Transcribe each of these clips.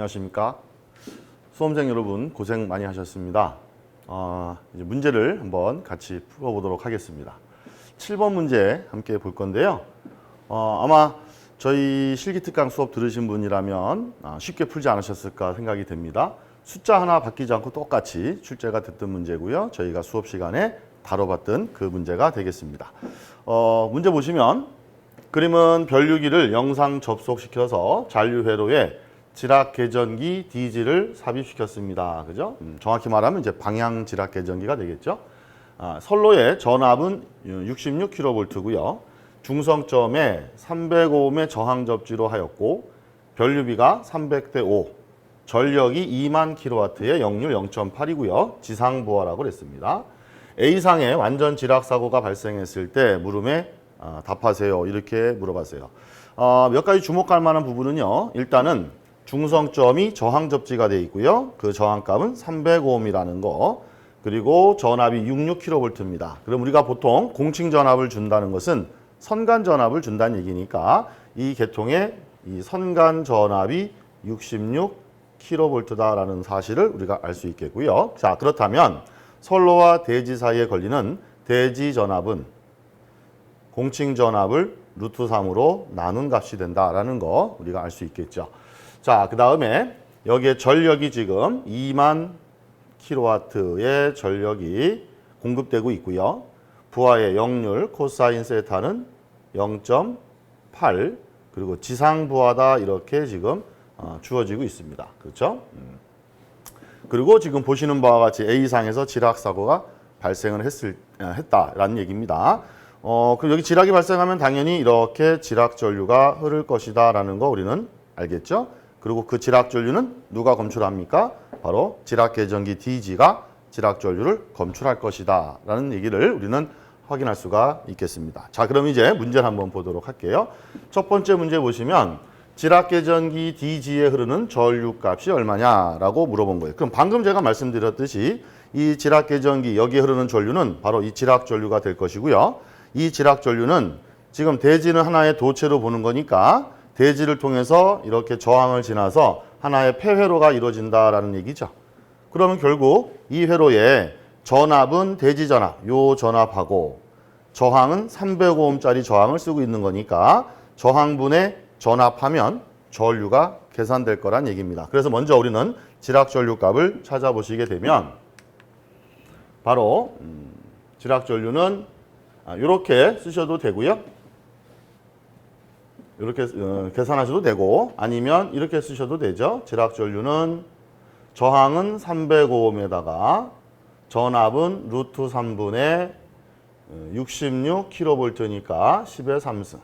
안녕하십니까. 수험생 여러분 고생 많이 하셨습니다. 이제 문제를 한번 같이 풀어보도록 하겠습니다. 7번 문제 함께 볼 건데요. 아마 저희 실기특강 수업 들으신 분이라면 쉽게 풀지 않으셨을까 생각이 됩니다. 숫자 하나 바뀌지 않고 똑같이 출제가 됐던 문제고요. 저희가 수업 시간에 다뤄봤던 그 문제가 되겠습니다. 문제 보시면 그림은 변류기를 영상 접속시켜서 잔류회로에 지락계전기 DG를 삽입시켰습니다. 그죠? 정확히 말하면 이제 방향 지락계전기가 되겠죠. 선로의 전압은 66kV고요. 중성점에 305ohm의 저항 접지로 하였고 변류비가 300대 5, 전력이 2만 kW의 역률 0.8이고요. 지상부하라고 그랬습니다. A상에 완전 지락 사고가 발생했을 때 물음에 답하세요. 이렇게 물어봤어요. 몇 가지 주목할 만한 부분은요. 일단은 중성점이 저항 접지가 되어 있고요. 그 저항값은 305ohm이라는 거. 그리고 전압이 66kV입니다. 그럼 우리가 보통 공칭 전압을 준다는 것은 선간 전압을 준다는 얘기니까 이 계통의 이 선간 전압이 66kV다라는 사실을 우리가 알 수 있겠고요. 자, 그렇다면 선로와 대지 사이에 걸리는 대지 전압은 공칭 전압을 루트 3으로 나눈 값이 된다라는 거 우리가 알 수 있겠죠. 자, 그 다음에 여기에 전력이 지금 2만 kW의 전력이 공급되고 있고요. 부하의 역률 코사인 세타는 0.8 그리고 지상 부하다 이렇게 지금 주어지고 있습니다. 그렇죠? 그리고 지금 보시는 바와 같이 A상에서 지락 사고가 발생을 했다라는 얘기입니다. 그럼 여기 지락이 발생하면 당연히 이렇게 지락 전류가 흐를 것이다라는 거 우리는 알겠죠? 그리고 그 지락 전류는 누가 검출합니까? 바로 지락 계전기 DG가 지락 전류를 검출할 것이다라는 얘기를 우리는 확인할 수가 있겠습니다. 자, 그럼 이제 문제를 한번 보도록 할게요. 첫 번째 문제 보시면 지락 계전기 DG에 흐르는 전류 값이 얼마냐라고 물어본 거예요. 그럼 방금 제가 말씀드렸듯이 이 지락 계전기 여기에 흐르는 전류는 바로 이 지락 전류가 될 것이고요. 이 지락 전류는 지금 대지는 하나의 도체로 보는 거니까 대지를 통해서 이렇게 저항을 지나서 하나의 폐회로가 이루어진다라는 얘기죠. 그러면 결국 이 회로에 전압은 대지 전압, 요 전압하고 저항은 305ohm짜리 저항을 쓰고 있는 거니까 저항분의 전압하면 전류가 계산될 거란 얘기입니다. 그래서 먼저 우리는 지락 전류 값을 찾아보시게 되면 바로 지락 전류는 이렇게 쓰셔도 되고요. 이렇게 계산하셔도 되고 아니면 이렇게 쓰셔도 되죠. 지락 전류는 저항은 305ohm에다가 전압은 루트 3분의 66kV니까 10의 3승.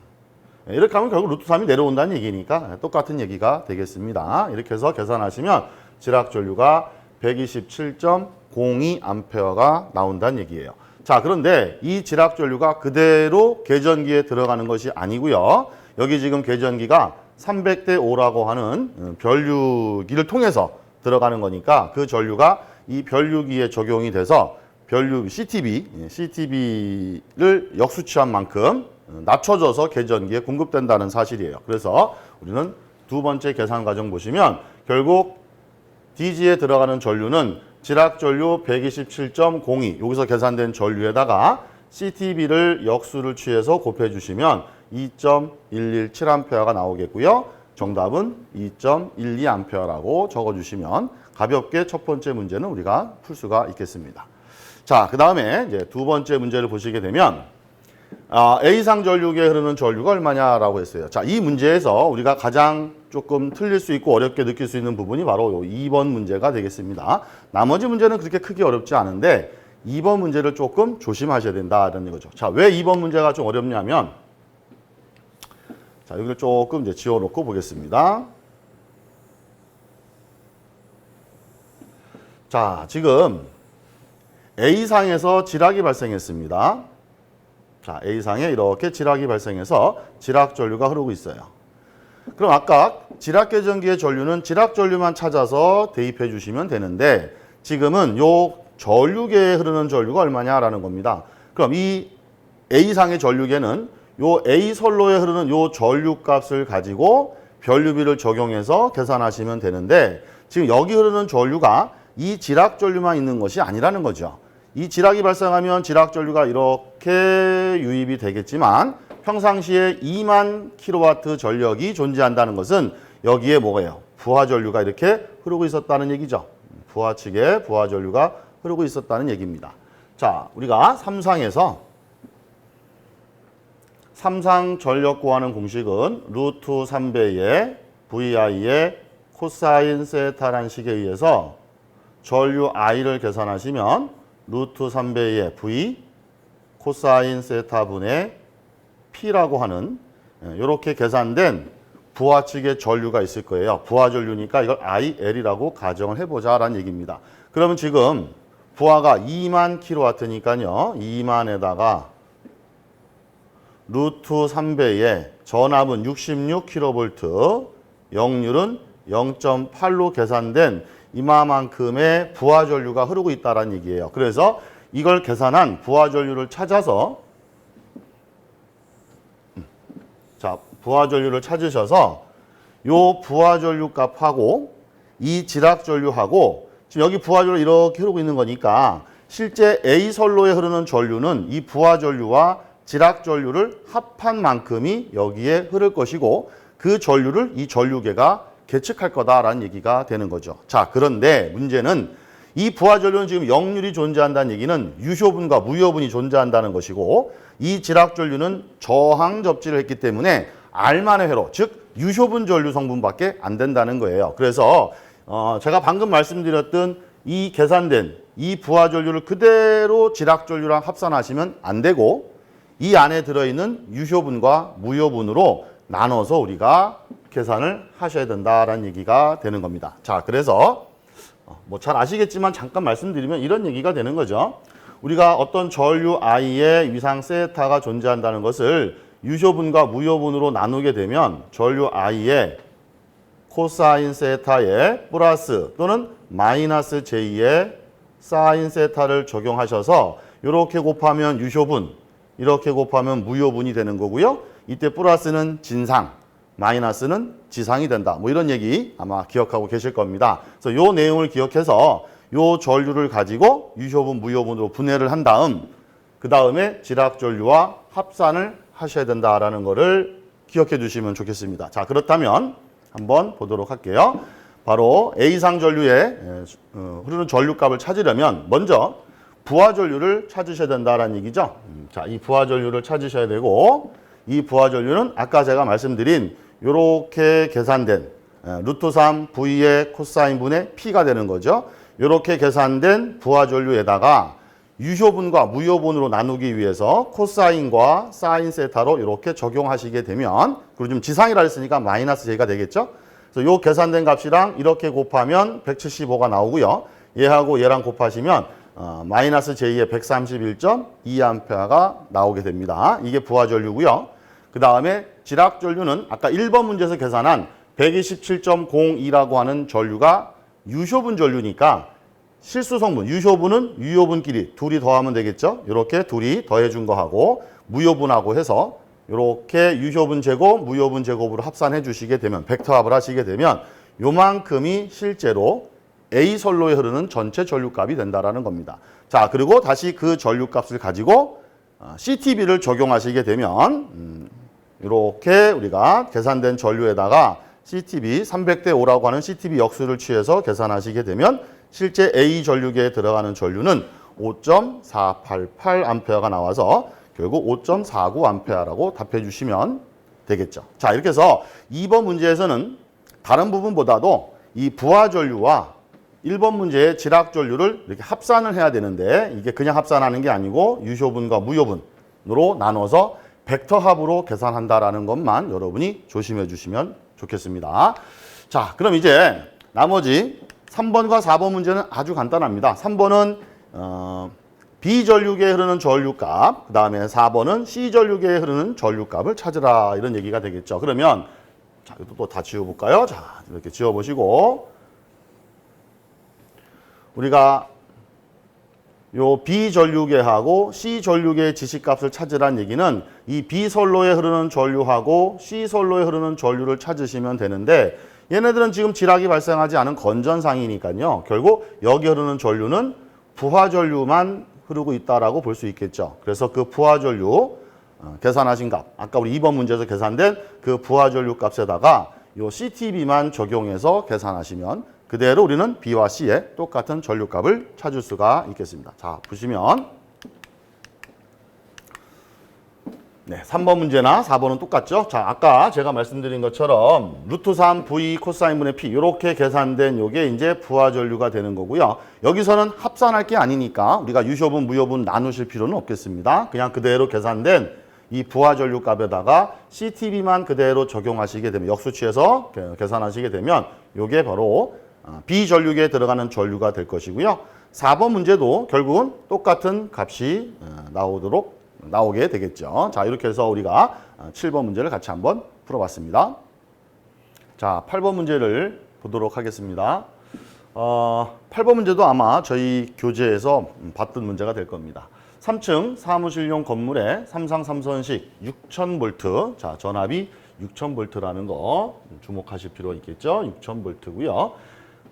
이렇게 하면 결국 루트 3이 내려온다는 얘기니까 똑같은 얘기가 되겠습니다. 이렇게 해서 계산하시면 지락 전류가 127.02A가 나온다는 얘기예요. 자, 그런데 이 지락 전류가 그대로 계전기에 들어가는 것이 아니고요. 여기 지금 계전기가 300대 5라고 하는 변류기를 통해서 들어가는 거니까 그 전류가 이 변류기에 적용이 돼서 변류 CTB를 역수치한 만큼 낮춰져서 계전기에 공급된다는 사실이에요. 그래서 우리는 두 번째 계산 과정 보시면 결국 DG에 들어가는 전류는 지락 전류 127.02 여기서 계산된 전류에다가 CTB를 역수를 취해서 곱해주시면 2.117A가 나오겠고요. 정답은 2.12A라고 적어주시면 가볍게 첫 번째 문제는 우리가 풀 수가 있겠습니다. 자, 그 다음에 이제 두 번째 문제를 보시게 되면 A상 전류기에 흐르는 전류가 얼마냐라고 했어요. 자, 이 문제에서 우리가 가장 조금 틀릴 수 있고 어렵게 느낄 수 있는 부분이 바로 2번 문제가 되겠습니다. 나머지 문제는 그렇게 크게 어렵지 않은데 2번 문제를 조금 조심하셔야 된다는 거죠. 자, 왜 2번 문제가 좀 어렵냐면 자, 여기를 조금 이제 지워놓고 보겠습니다. 자, 지금 A상에서 지락이 발생했습니다. 자, A상에 이렇게 지락이 발생해서 지락 전류가 흐르고 있어요. 그럼 아까 지락 계전기의 전류는 지락 전류만 찾아서 대입해 주시면 되는데 지금은 요 전류계에 흐르는 전류가 얼마냐라는 겁니다. 그럼 이 A상의 전류계는 요 A 선로에 흐르는 요 전류 값을 가지고 변류비를 적용해서 계산하시면 되는데 지금 여기 흐르는 전류가 이 지락 전류만 있는 것이 아니라는 거죠. 이 지락이 발생하면 지락 전류가 이렇게 유입이 되겠지만 평상시에 2만 킬로와트 전력이 존재한다는 것은 여기에 뭐예요? 부하 전류가 이렇게 흐르고 있었다는 얘기죠. 부하 측에 부하 전류가 흐르고 있었다는 얘기입니다. 자, 우리가 삼상 전력 구하는 공식은 루트 3배의 VI의 코사인 세타라는 식에 의해서 전류 I를 계산하시면 루트 3배의 V 코사인 세타분의 P라고 하는 이렇게 계산된 부하 측의 전류가 있을 거예요. 부하 전류니까 이걸 IL이라고 가정을 해보자라는 얘기입니다. 그러면 지금 부하가 2만 킬로와트니까요. 2만에다가 루트 3배의 전압은 66kV, 역률은 0.8로 계산된 이만큼의 부하 전류가 흐르고 있다는 얘기예요. 그래서 이걸 계산한 부하 전류를 찾아서 부하 전류를 찾으셔서 요 부하 전류 값하고 이 지락 전류하고 지금 여기 부하 전류 이렇게 흐르고 있는 거니까 실제 A선로에 흐르는 전류는 이 부하 전류와 지락 전류를 합한 만큼이 여기에 흐를 것이고 그 전류를 이 전류계가 계측할 거다라는 얘기가 되는 거죠. 자, 그런데 문제는 이 부하 전류는 지금 역률이 존재한다는 얘기는 유효분과 무효분이 존재한다는 것이고 이 지락 전류는 저항 접지를 했기 때문에 R만의 회로, 즉 유효분 전류 성분밖에 안 된다는 거예요. 그래서 제가 방금 말씀드렸던 이 계산된 이 부하 전류를 그대로 지락 전류랑 합산하시면 안 되고 이 안에 들어있는 유효분과 무효분으로 나눠서 우리가 계산을 하셔야 된다라는 얘기가 되는 겁니다. 자, 그래서 뭐 잘 아시겠지만 잠깐 말씀드리면 이런 얘기가 되는 거죠. 우리가 어떤 전류 I의 위상 세타가 존재한다는 것을 유효분과 무효분으로 나누게 되면 전류 I의 코사인 세타에 플러스 또는 마이너스 J의 사인 세타를 적용하셔서 이렇게 곱하면 유효분, 이렇게 곱하면 무효분이 되는 거고요. 이때 플러스는 진상, 마이너스는 지상이 된다. 뭐 이런 얘기 아마 기억하고 계실 겁니다. 그래서 이 내용을 기억해서 이 전류를 가지고 유효분, 무효분으로 분해를 한 다음 그 다음에 지락 전류와 합산을 하셔야 된다라는 거를 기억해 주시면 좋겠습니다. 자, 그렇다면 한번 보도록 할게요. 바로 A상 전류에 흐르는 전류값을 찾으려면 먼저 부하 전류를 찾으셔야 된다라는 얘기죠. 자, 이 부하 전류를 찾으셔야 되고 이 부하 전류는 아까 제가 말씀드린 이렇게 계산된 루트 3 V의 코사인 분의 P가 되는 거죠. 이렇게 계산된 부하 전류에다가 유효분과 무효분으로 나누기 위해서 코사인과 사인 세타로 이렇게 적용하시게 되면 그리고 지금 지상이라 했으니까 마이너스 J가 되겠죠. 그래서 이 계산된 값이랑 이렇게 곱하면 175가 나오고요. 얘하고 얘랑 곱하시면 마이너스 J의 131.2A가 나오게 됩니다. 이게 부하 전류고요. 그 다음에 지락 전류는 아까 1번 문제에서 계산한 127.02라고 하는 전류가 유효분 전류니까 실수 성분, 유효분은 유효분끼리 둘이 더하면 되겠죠. 이렇게 둘이 더해준 거하고 무효분하고 해서 이렇게 유효분 제곱, 무효분 제곱으로 합산해 주시게 되면 벡터합을 하시게 되면 요만큼이 실제로 A선로에 흐르는 전체 전류값이 된다라는 겁니다. 자, 그리고 다시 그 전류값을 가지고 CTB를 적용하시게 되면 이렇게 우리가 계산된 전류에다가 CTB 300대 5라고 하는 CTB 역수를 취해서 계산하시게 되면 실제 A 전류계에 들어가는 전류는 5.488A가 나와서 결국 5.49A라고 답해 주시면 되겠죠. 자, 이렇게 해서 2번 문제에서는 다른 부분보다도 이 부하 전류와 1번 문제의 지락 전류를 이렇게 합산을 해야 되는데 이게 그냥 합산하는 게 아니고 유효분과 무효분으로 나눠서 벡터 합으로 계산한다라는 것만 여러분이 조심해 주시면 좋겠습니다. 자, 그럼 이제 나머지 3번과 4번 문제는 아주 간단합니다. 3번은 B 전류계에 흐르는 전류값, 그 다음에 4번은 C 전류계에 흐르는 전류값을 찾으라 이런 얘기가 되겠죠. 그러면 자, 이것도 또 다 지워볼까요? 자, 이렇게 지워보시고 우리가 요 B전류계하고 C전류계의 지시값을 찾으란 얘기는 이 B선로에 흐르는 전류하고 C선로에 흐르는 전류를 찾으시면 되는데 얘네들은 지금 지락이 발생하지 않은 건전상이니까요. 결국 여기 흐르는 전류는 부하전류만 흐르고 있다라고 볼 수 있겠죠. 그래서 그 부하전류 계산하신 값, 아까 우리 2번 문제에서 계산된 그 부하전류 값에다가 요 CTB만 적용해서 계산하시면 그대로 우리는 B와 C의 똑같은 전류값을 찾을 수가 있겠습니다. 자, 보시면 네, 3번 문제나 4번은 똑같죠? 자, 아까 제가 말씀드린 것처럼 루트 3 V 코사인분의 P 이렇게 계산된 요게 이제 부하전류가 되는 거고요. 여기서는 합산할 게 아니니까 우리가 유효분, 무효분 나누실 필요는 없겠습니다. 그냥 그대로 계산된 이 부하전류 값에다가 CTB만 그대로 적용하시게 되면 역수치해서 계산하시게 되면 요게 바로 B전류계에 들어가는 전류가 될 것이고요. 4번 문제도 결국은 똑같은 값이 나오게 되겠죠. 자, 이렇게 해서 우리가 7번 문제를 같이 한번 풀어봤습니다. 자, 8번 문제를 보도록 하겠습니다. 8번 문제도 아마 저희 교재에서 봤던 문제가 될 겁니다. 3층 사무실용 건물에 삼상 삼선식 6000V, 자, 전압이 6000V라는 거 주목하실 필요가 있겠죠. 6000V고요.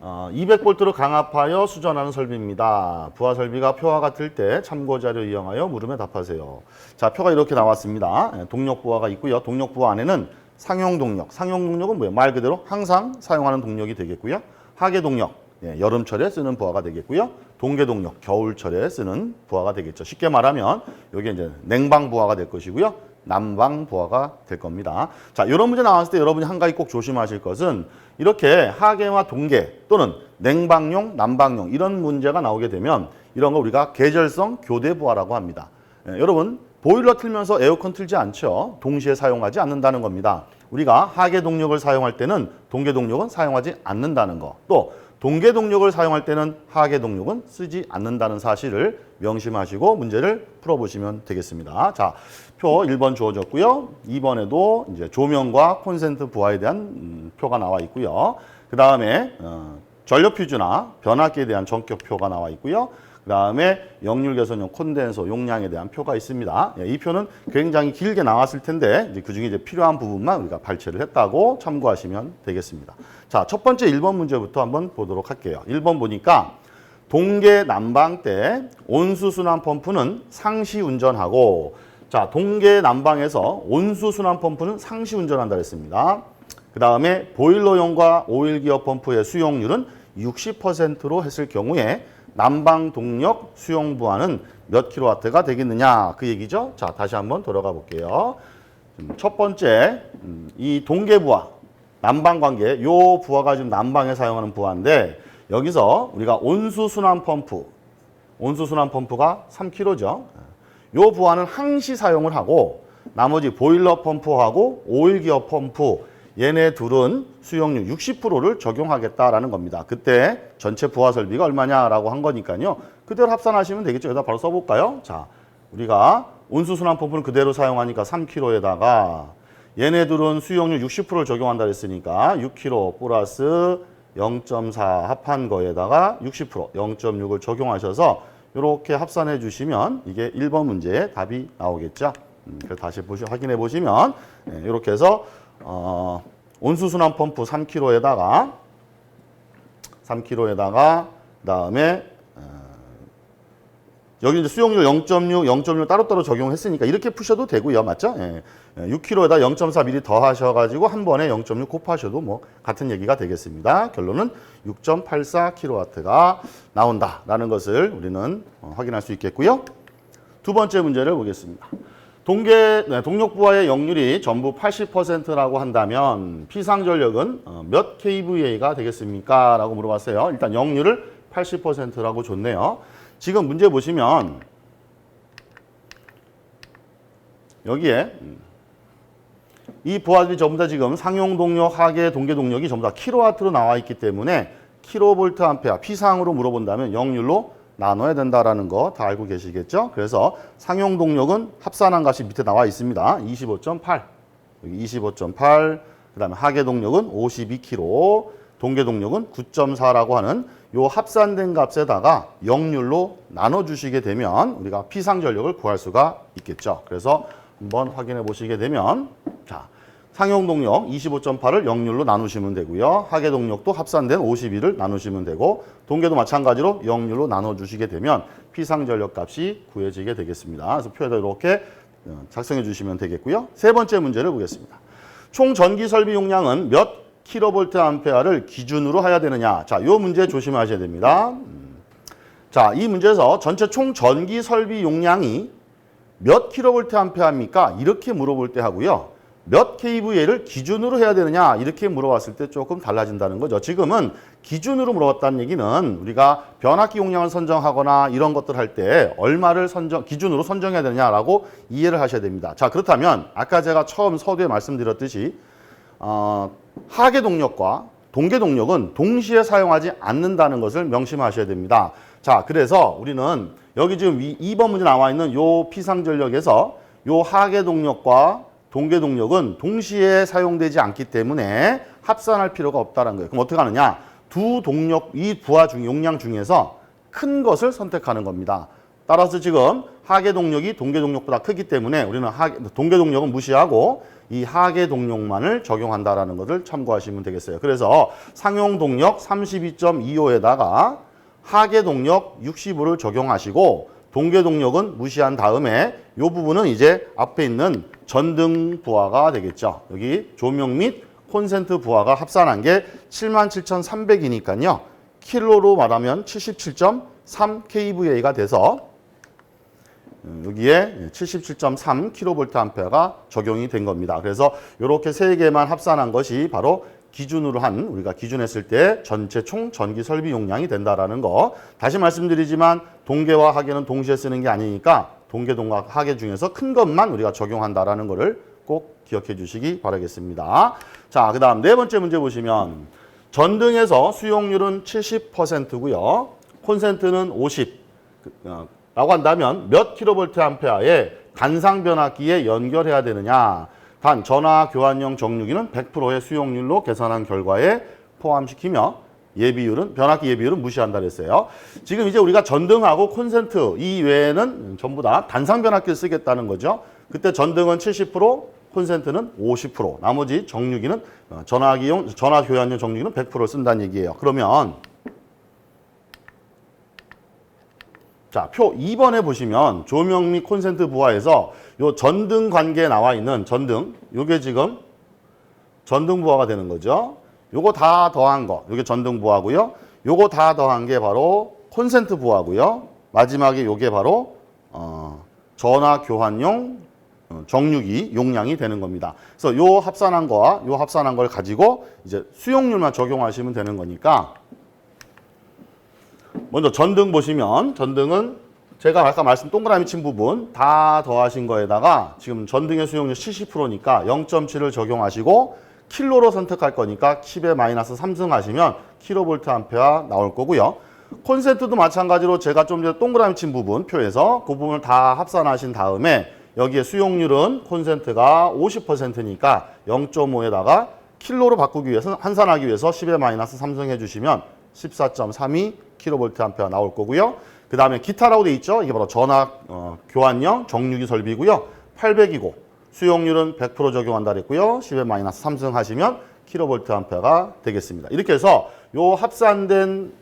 200V로 강압하여 수전하는 설비입니다. 부하 설비가 표와 같을 때 참고 자료 이용하여 물음에 답하세요. 자, 표가 이렇게 나왔습니다. 동력 부하가 있고요. 동력 부하 안에는 상용 동력. 상용 동력은 뭐예요? 말 그대로 항상 사용하는 동력이 되겠고요. 하계 동력, 여름철에 쓰는 부하가 되겠고요. 동계 동력, 겨울철에 쓰는 부하가 되겠죠. 쉽게 말하면 이게 이제 냉방 부하가 될 것이고요. 난방 부하가 될 겁니다. 자, 이런 문제 나왔을 때 여러분이 한 가지 꼭 조심하실 것은 이렇게 하계와 동계 또는 냉방용, 난방용 이런 문제가 나오게 되면 이런 거 우리가 계절성 교대 부하라고 합니다. 여러분 보일러 틀면서 에어컨 틀지 않죠. 동시에 사용하지 않는다는 겁니다. 우리가 하계 동력을 사용할 때는 동계 동력은 사용하지 않는다는 거. 또 동계 동력을 사용할 때는 하계 동력은 쓰지 않는다는 사실을 명심하시고 문제를 풀어보시면 되겠습니다. 자, 표 1번 주어졌고요. 2번에도 이제 조명과 콘센트 부하에 대한 표가 나와 있고요. 그 다음에 전력 퓨즈나 변압기에 대한 전격표가 나와 있고요. 그 다음에 역률 개선용 콘덴서 용량에 대한 표가 있습니다. 이 표는 굉장히 길게 나왔을 텐데 이제 그중에 이제 필요한 부분만 우리가 발췌를 했다고 참고하시면 되겠습니다. 자, 첫 번째 1번 문제부터 한번 보도록 할게요. 1번 보니까 동계 난방 때 온수 순환 펌프는 상시 운전하고, 자, 동계 난방에서 온수 순환 펌프는 상시 운전한다 그랬습니다. 그 다음에 보일러용과 오일 기어 펌프의 수용률은 60%로 했을 경우에 난방 동력 수용 부하는 몇 킬로와트가 되겠느냐 그 얘기죠. 자, 다시 한번 돌아가 볼게요. 첫 번째 이 동계 부하, 난방 관계 요 부하가 지금 난방에 사용하는 부하인데 여기서 우리가 온수 순환 펌프가 3kg죠. 요 부하는 항시 사용을 하고 나머지 보일러 펌프하고 오일 기어 펌프 얘네 둘은 수용률 60%를 적용하겠다라는 겁니다. 그때 전체 부하 설비가 얼마냐라고 한 거니까요. 그대로 합산하시면 되겠죠. 여기다 바로 써볼까요? 자, 우리가 온수순환 펌프는 그대로 사용하니까 3kg에다가 얘네 둘은 수용률 60%를 적용한다 그랬으니까 6kg 플러스 0.4 합한 거에다가 60%, 0.6을 적용하셔서 이렇게 합산해 주시면 이게 1번 문제의 답이 나오겠죠. 그래서 다시 확인해 보시면 이렇게 해서 온수순환 펌프 3kg에다가 그다음에 여기 이제 수용률 0.6 따로따로 적용했으니까 이렇게 푸셔도 되고요. 맞죠? 6kg에다 0.4mm 더 하셔가지고 한 번에 0.6 곱하셔도 뭐 같은 얘기가 되겠습니다. 결론은 6.84kW가 나온다라는 것을 우리는 확인할 수 있겠고요. 두 번째 문제를 보겠습니다. 동력 부하의 역률이 전부 80%라고 한다면 피상전력은 몇 kVA가 되겠습니까? 라고 물어봤어요. 일단 역률을 80%라고 줬네요. 지금 문제 보시면 여기에 이 부하들이 전부 다 지금 상용 동력, 하계, 동계 동력이 전부 다 킬로와트로 나와 있기 때문에 킬로볼트 암페어 피상으로 물어본다면 역률로 나눠야 된다라는 거 다 알고 계시겠죠? 그래서 상용 동력은 합산한 값이 밑에 나와 있습니다. 25.8, 여기 25.8, 그 다음에 하계 동력은 52kg, 동계 동력은 9.4라고 하는 요 합산된 값에다가 역률로 나눠주시게 되면 우리가 피상전력을 구할 수가 있겠죠. 그래서 한번 확인해 보시게 되면 자, 상용동력 25.8을 역률로 나누시면 되고요. 하계동력도 합산된 51을 나누시면 되고 동계도 마찬가지로 역률로 나눠주시게 되면 피상전력 값이 구해지게 되겠습니다. 그래서 표에다 이렇게 작성해 주시면 되겠고요. 세 번째 문제를 보겠습니다. 총 전기 설비 용량은 몇 킬로볼트 암페어를 기준으로 해야 되느냐. 자, 이 문제 조심하셔야 됩니다. 자, 이 문제에서 전체 총 전기 설비 용량이 몇 킬로볼트 암페어입니까? 이렇게 물어볼 때 하고요. 몇 kVA를 기준으로 해야 되느냐 이렇게 물어봤을 때 조금 달라진다는 거죠. 지금은 기준으로 물어봤다는 얘기는 우리가 변압기 용량을 선정하거나 이런 것들 할 때 얼마를 기준으로 선정해야 되느냐라고 이해를 하셔야 됩니다. 자, 그렇다면 아까 제가 처음 서두에 말씀드렸듯이 하계동력과 동계동력은 동시에 사용하지 않는다는 것을 명심하셔야 됩니다. 자, 그래서 우리는 여기 지금 2번 문제 나와 있는 요 피상전력에서 요 하계동력과 동계동력은 동시에 사용되지 않기 때문에 합산할 필요가 없다는 거예요. 그럼 어떻게 하느냐? 두 동력, 이 부하 중 용량 중에서 큰 것을 선택하는 겁니다. 따라서 지금 하계동력이 동계동력보다 크기 때문에 우리는 동계동력은 무시하고 이 하계동력만을 적용한다라는 것을 참고하시면 되겠어요. 그래서 상용동력 32.25에다가 하계동력 65를 적용하시고 동계동력은 무시한 다음에 이 부분은 이제 앞에 있는 전등 부하가 되겠죠. 여기 조명 및 콘센트 부하가 합산한 게 77,300이니까요. 킬로로 말하면 77.3 kVA가 돼서 여기에 77.3 킬로볼트 암페어가 적용이 된 겁니다. 그래서 이렇게 세 개만 합산한 것이 바로 기준으로 한 우리가 기준했을 때 전체 총 전기 설비 용량이 된다라는 거. 다시 말씀드리지만 동계와 하계는 동시에 쓰는 게 아니니까 동계동과 하계 중에서 큰 것만 우리가 적용한다라는 거를 꼭 기억해 주시기 바라겠습니다. 자, 그다음 네 번째 문제 보시면 전등에서 수용률은 70%고요. 콘센트는 50 라고 한다면 몇 킬로볼트 암페어에 단상 변압기에 연결해야 되느냐. 단 전화 교환용 정류기는 100%의 수용률로 계산한 결과에 포함시키며 예비율은 변압기 예비율은 무시한다 그랬어요. 지금 이제 우리가 전등하고 콘센트 이 외에는 전부 다 단상 변압기를 쓰겠다는 거죠. 그때 전등은 70%, 콘센트는 50%, 나머지 정류기는 전화 교환용 정류기는 100%를 쓴다는 얘기예요. 그러면 자, 표 2번에 보시면 조명 및 콘센트 부하에서 요 전등 관계에 나와 있는 전등, 요게 지금 전등 부하가 되는 거죠. 요거 다 더한 거, 요게 전등 부하고요. 요거 다 더한 게 바로 콘센트 부하고요. 마지막에 요게 바로 전화 교환용 정류기 용량이 되는 겁니다. 그래서 요 합산한 거와 요 합산한 걸 가지고 이제 수용률만 적용하시면 되는 거니까 먼저 전등 보시면 전등은 제가 아까 동그라미 친 부분 다 더하신 거에다가 지금 전등의 수용률 70%니까 0.7을 적용하시고 킬로로 선택할 거니까 10에 마이너스 3승 하시면 킬로볼트 암페어 나올 거고요. 콘센트도 마찬가지로 제가 좀 전에 동그라미 친 부분 표에서 그 부분을 다 합산하신 다음에 여기에 수용률은 콘센트가 50%니까 0.5에다가 킬로로 바꾸기 위해서 환산하기 위해서 10에 마이너스 3승 해주시면 14.32 킬로볼트 암페어 나올 거고요. 그 다음에 기타라고 돼 있죠. 이게 바로 전화 교환용 정류기 설비고요. 800이고 수용률은 100% 적용한다 그랬고요. 10에 마이너스 3승 하시면 킬로볼트 암페어가 되겠습니다. 이렇게 해서 요 합산된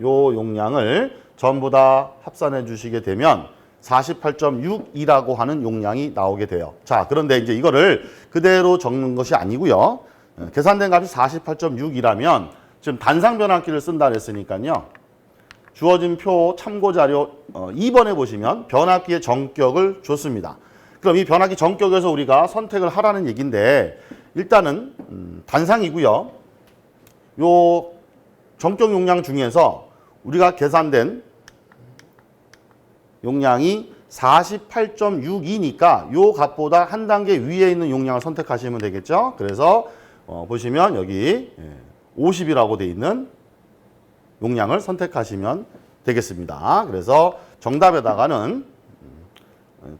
요 용량을 전부 다 합산해 주시게 되면 48.62라고 하는 용량이 나오게 돼요. 자, 그런데 이제 이거를 그대로 적는 것이 아니고요. 계산된 값이 48.6이라면 지금 단상 변압기를 쓴다 그랬으니까요. 주어진 표 참고 자료 2번에 보시면 변압기의 정격을 줬습니다. 그럼 이 변압기 정격에서 우리가 선택을 하라는 얘기인데 일단은 단상이고요. 요 정격 용량 중에서 우리가 계산된 용량이 48.62니까 요 값보다 한 단계 위에 있는 용량을 선택하시면 되겠죠. 그래서 보시면 여기 50이라고 돼 있는 용량을 선택하시면 되겠습니다. 그래서 정답에다가는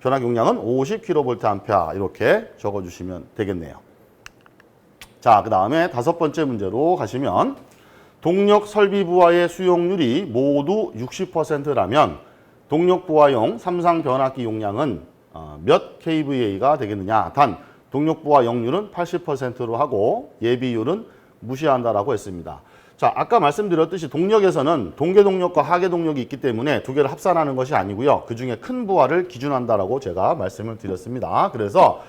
변압 용량은 50kVA 이렇게 적어주시면 되겠네요. 자, 그 다음에 다섯 번째 문제로 가시면 동력 설비 부하의 수용률이 모두 60%라면 동력 부하용 삼상 변압기 용량은 몇 kVA가 되겠느냐. 단 동력 부하 역률은 80%로 하고 예비율은 무시한다라고 했습니다. 자, 아까 말씀드렸듯이 동력에서는 동계 동력과 하계 동력이 있기 때문에 두 개를 합산하는 것이 아니고요. 그 중에 큰 부하를 기준한다라고 제가 말씀을 드렸습니다. 그래서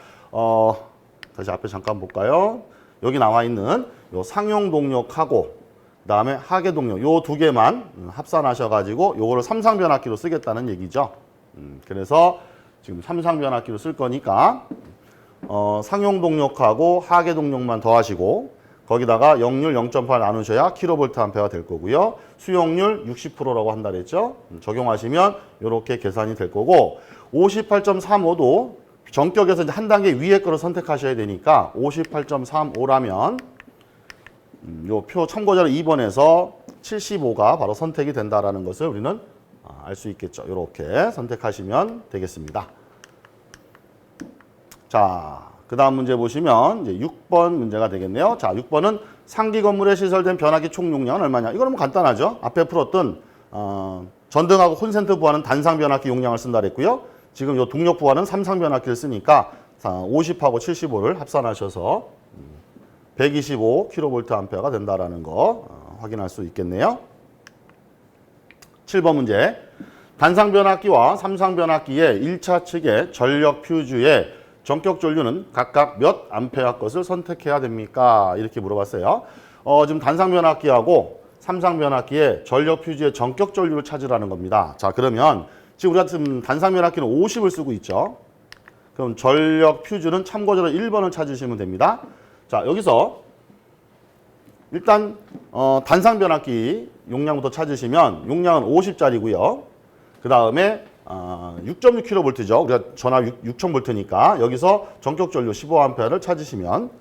다시 앞에 잠깐 볼까요? 여기 나와 있는 요 상용 동력하고 그다음에 하계 동력 요 두 개만 합산하셔가지고 요거를 삼상 변압기로 쓰겠다는 얘기죠. 그래서 지금 삼상 변압기로 쓸 거니까 상용 동력하고 하계 동력만 더하시고 거기다가 역률 0.8 나누셔야 킬로볼트 암페어가 될 거고요. 수용률 60%라고 한다 그랬죠. 적용하시면 이렇게 계산이 될 거고 58.35도 전격에서 이제 한 단계 위에 거를 선택하셔야 되니까 58.35라면 요 표 참고자료 2번에서 75가 바로 선택이 된다라는 것을 우리는 알 수 있겠죠. 이렇게 선택하시면 되겠습니다. 자, 그 다음 문제 보시면 이제 6번 문제가 되겠네요. 자, 6번은 상기 건물에 시설된 변압기 총 용량은 얼마냐? 이거는 뭐 간단하죠. 앞에 풀었던 전등하고 콘센트 부하는 단상 변압기 용량을 쓴다 그랬고요. 지금 요 동력 부하는 삼상 변압기를 쓰니까 50하고 75를 합산하셔서 125kVA 된다라는 거 확인할 수 있겠네요. 7번 문제. 단상 변압기와 삼상 변압기의 1차 측의 전력 퓨즈의 전격 전류는 각각 몇 암페어 것을 선택해야 됩니까? 이렇게 물어봤어요. 지금 단상 변압기하고 삼상 변압기의 전력 퓨즈의 전격 전류를 찾으라는 겁니다. 자, 그러면 지금 우리가 지금 단상 변압기는 50을 쓰고 있죠. 그럼 전력 퓨즈는 참고자료 1번을 찾으시면 됩니다. 자, 여기서 일단 단상 변압기 용량부터 찾으시면 용량은 50짜리고요. 그 다음에 6.6kV죠. 우리가 전압 6000V니까 여기서 전격 전류 15A를 찾으시면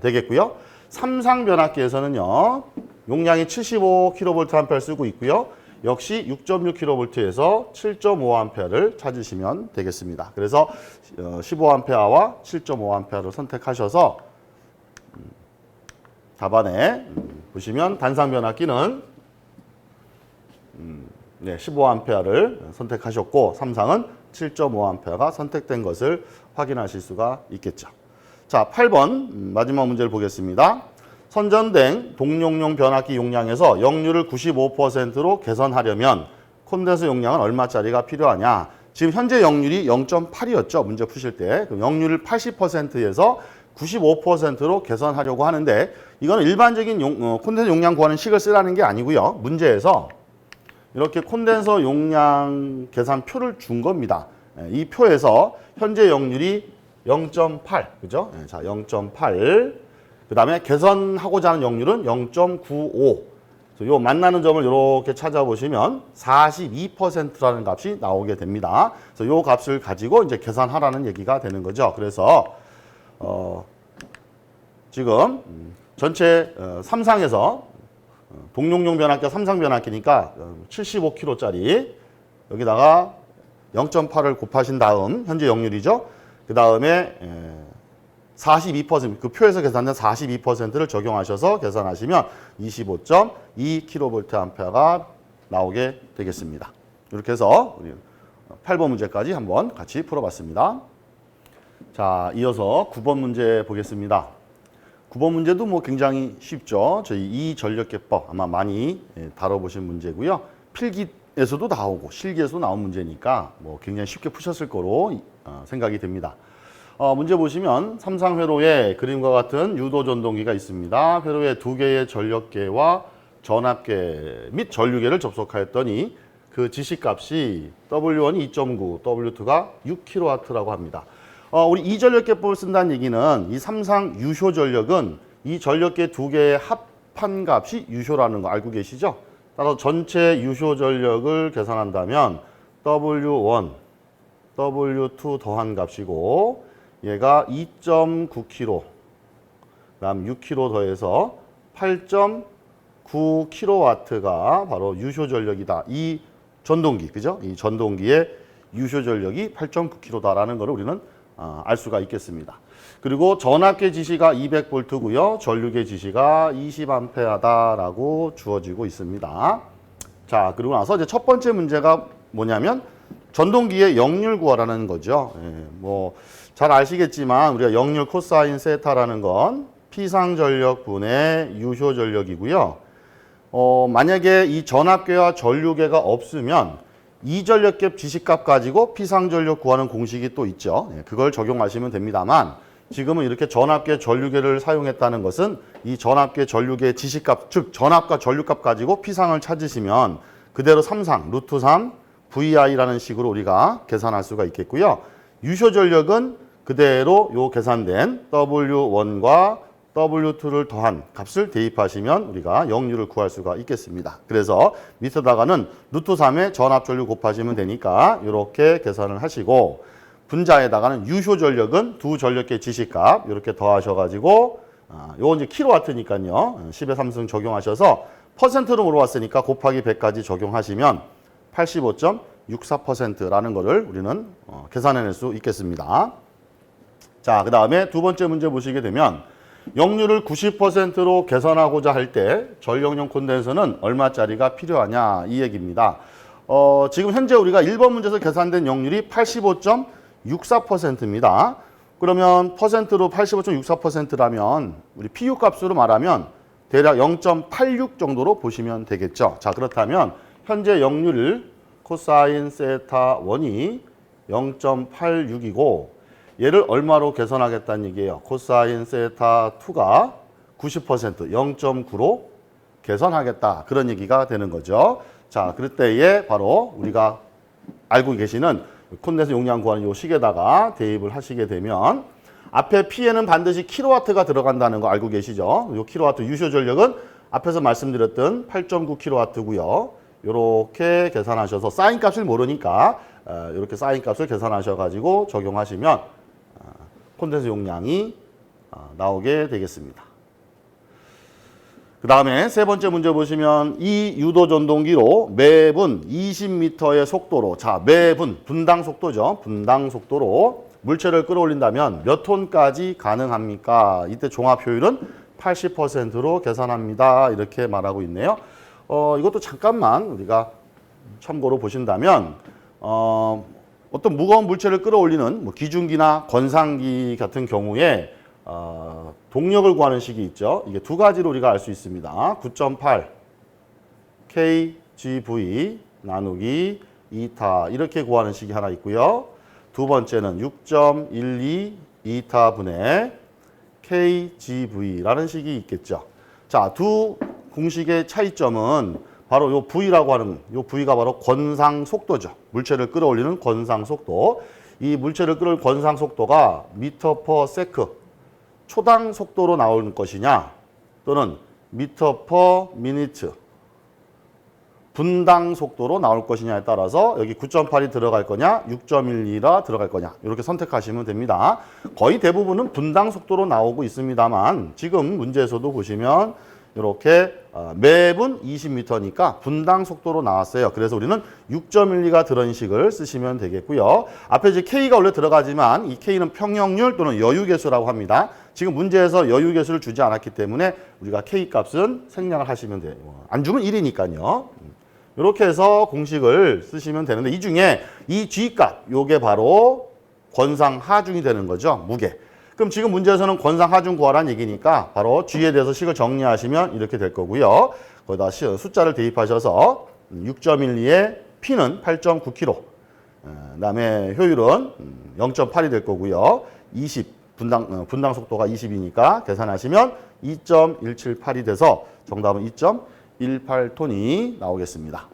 되겠고요. 삼상 변압기에서는요. 용량이 75kVA 쓰고 있고요. 역시 6.6kV에서 7.5A를 찾으시면 되겠습니다. 그래서 15A와 7.5A를 선택하셔서 답안에 보시면 단상 변압기는 15A를 선택하셨고 삼상은 7.5A가 선택된 것을 확인하실 수가 있겠죠. 자, 8번 마지막 문제를 보겠습니다. 선전된 동력용 변압기 용량에서 역률을 95%로 개선하려면 콘덴서 용량은 얼마짜리가 필요하냐. 지금 현재 역률이 0.8이었죠. 문제 푸실 때. 역률을 80%에서 95%로 개선하려고 하는데 이거는 일반적인 콘덴서 용량 구하는 식을 쓰라는 게 아니고요. 문제에서 이렇게 콘덴서 용량 계산표를 준 겁니다. 이 표에서 현재 역률이 0.8, 그죠? 자, 0.8. 그 다음에 개선하고자 하는 역률은 0.95. 요 만나는 점을 이렇게 찾아보시면 42%라는 값이 나오게 됩니다. 그래서 요 값을 가지고 이제 계산하라는 얘기가 되는 거죠. 그래서 지금 전체 삼상에서 동력용 변압기가 삼상 변압기니까 75kg짜리 여기다가 0.8을 곱하신 다음 현재 역률이죠. 그 다음에 42%, 그 표에서 계산된 42%를 적용하셔서 계산하시면 25.2kVA가 나오게 되겠습니다. 이렇게 해서 우리 8번 문제까지 한번 같이 풀어봤습니다. 자, 이어서 9번 문제 보겠습니다. 9번 문제도 뭐 굉장히 쉽죠. 저희 이전력계법 아마 많이 다뤄보신 문제고요. 필기에서도 나오고 실기에서도 나온 문제니까 뭐 굉장히 쉽게 푸셨을 거로 생각이 됩니다. 문제 보시면 삼상회로에 그림과 같은 유도 전동기가 있습니다. 회로에 두 개의 전력계와 전압계 및 전류계를 접속하였더니 그 지시값이 W1이 2.9, W2가 6kW라고 합니다. 우리 이전력계법을 쓴다는 얘기는 이 삼상 유효 전력은 이 전력계 두 개의 합한 값이 유효라는 거 알고 계시죠? 따라서 전체 유효 전력을 계산한다면 W1, W2 더한 값이고 얘가 2.9kg, 그다음 6kg 더해서 8.9kW가 바로 유효 전력이다. 이 전동기, 그죠? 이 전동기의 유효 전력이 8.9kg다라는 것을 우리는 알 수가 있겠습니다. 그리고 전압계 지시가 200V고요. 전류계 지시가 20A다라고 주어지고 있습니다. 자, 그리고 나서 이제 첫 번째 문제가 뭐냐면 전동기의 역률 구하라는 거죠. 뭐 잘 아시겠지만 우리가 역률 코사인 세타라는 건 피상전력 분의 유효전력이고요. 만약에 이 전압계와 전류계가 없으면 이전력계 지시값 가지고 피상전력 구하는 공식이 또 있죠. 그걸 적용하시면 됩니다만 지금은 이렇게 전압계, 전류계를 사용했다는 것은 이 전압계, 전류계 지시값, 즉 전압과 전류값 가지고 피상을 찾으시면 그대로 3상, 루트 3, VI라는 식으로 우리가 계산할 수가 있겠고요. 유효전력은 그대로 요 계산된 W1과 W2를 더한 값을 대입하시면 우리가 역률을 구할 수가 있겠습니다. 그래서 밑에다가는 루트 3에 전압전류 곱하시면 되니까 이렇게 계산을 하시고 분자에다가는 유효전력은 두 전력계 지시값 이렇게 더하셔가지고 요건 이제 킬로와트니까요. 10의 3승 적용하셔서 퍼센트로 물어봤으니까 곱하기 100까지 적용하시면 85.64%라는 거를 우리는 계산해낼 수 있겠습니다. 자, 그 다음에 두 번째 문제 보시게 되면 역률을 90%로 개선하고자 할 때 전력용 콘덴서는 얼마짜리가 필요하냐 이 얘기입니다. 지금 현재 우리가 1번 문제에서 계산된 역률이 85.64%입니다. 그러면 퍼센트로 85.64%라면 우리 PU 값으로 말하면 대략 0.86 정도로 보시면 되겠죠. 자, 그렇다면 현재 역률을 코사인 세타 1이 0.86이고 얘를 얼마로 계산하겠다는 얘기예요. 코사인 세타 2가 90%, 0.9로 계산하겠다. 그런 얘기가 되는 거죠. 자, 그럴 때에 바로 우리가 알고 계시는 콘덴서 용량 구하는 이 식에다가 대입을 하시게 되면 앞에 P에는 반드시 킬로와트가 들어간다는 거 알고 계시죠? 이 킬로와트 유효전력은 앞에서 말씀드렸던 8.9킬로와트고요. 이렇게 계산하셔서 사인 값을 모르니까 이렇게 사인 값을 계산하셔가지고 적용하시면 콘덴서 용량이 나오게 되겠습니다. 그 다음에 세 번째 문제 보시면 이 유도 전동기로 매분 20m의 속도로, 자, 매분, 분당 속도죠. 분당 속도로 물체를 끌어올린다면 몇 톤까지 가능합니까? 이때 종합 효율은 80%로 계산합니다. 이렇게 말하고 있네요. 이것도 잠깐만 우리가 참고로 보신다면 어떤 무거운 물체를 끌어올리는 뭐 기중기나 건상기 같은 경우에 동력을 구하는 식이 있죠. 이게 두 가지로 우리가 알 수 있습니다. 9.8 kgv 나누기 2타 이렇게 구하는 식이 하나 있고요. 두 번째는 6.12 2타분의 kgv라는 식이 있겠죠. 자, 두 공식의 차이점은 바로 요 V라고 하는 요 V가 바로 권상 속도죠. 물체를 끌어올리는 권상 속도. 이 물체를 끌어올리는 권상 속도가 미터 퍼 세크 초당 속도로 나올 것이냐 또는 미터 퍼 미니트 분당 속도로 나올 것이냐에 따라서 여기 9.8이 들어갈 거냐 6.12가 들어갈 거냐 이렇게 선택하시면 됩니다. 거의 대부분은 분당 속도로 나오고 있습니다만 지금 문제에서도 보시면 이렇게 매분 20m니까 분당 속도로 나왔어요. 그래서 우리는 6.12가 들어있는 식을 쓰시면 되겠고요. 앞에 이제 K가 원래 들어가지만 이 K는 평형률 또는 여유계수라고 합니다. 지금 문제에서 여유계수를 주지 않았기 때문에 우리가 K 값은 생략을 하시면 돼요. 안 주면 1이니까요. 이렇게 해서 공식을 쓰시면 되는데 이 중에 이 G값, 요게 바로 권상 하중이 되는 거죠. 무게. 그럼 지금 문제에서는 권상 하중 구하라는 얘기니까 바로 G에 대해서 식을 정리하시면 이렇게 될 거고요. 거기다 숫자를 대입하셔서 6.12에 P는 8.9kg, 그다음에 효율은 0.8이 될 거고요. 20 분당 속도가 20이니까 계산하시면 2.178이 돼서 정답은 2.18톤이 나오겠습니다.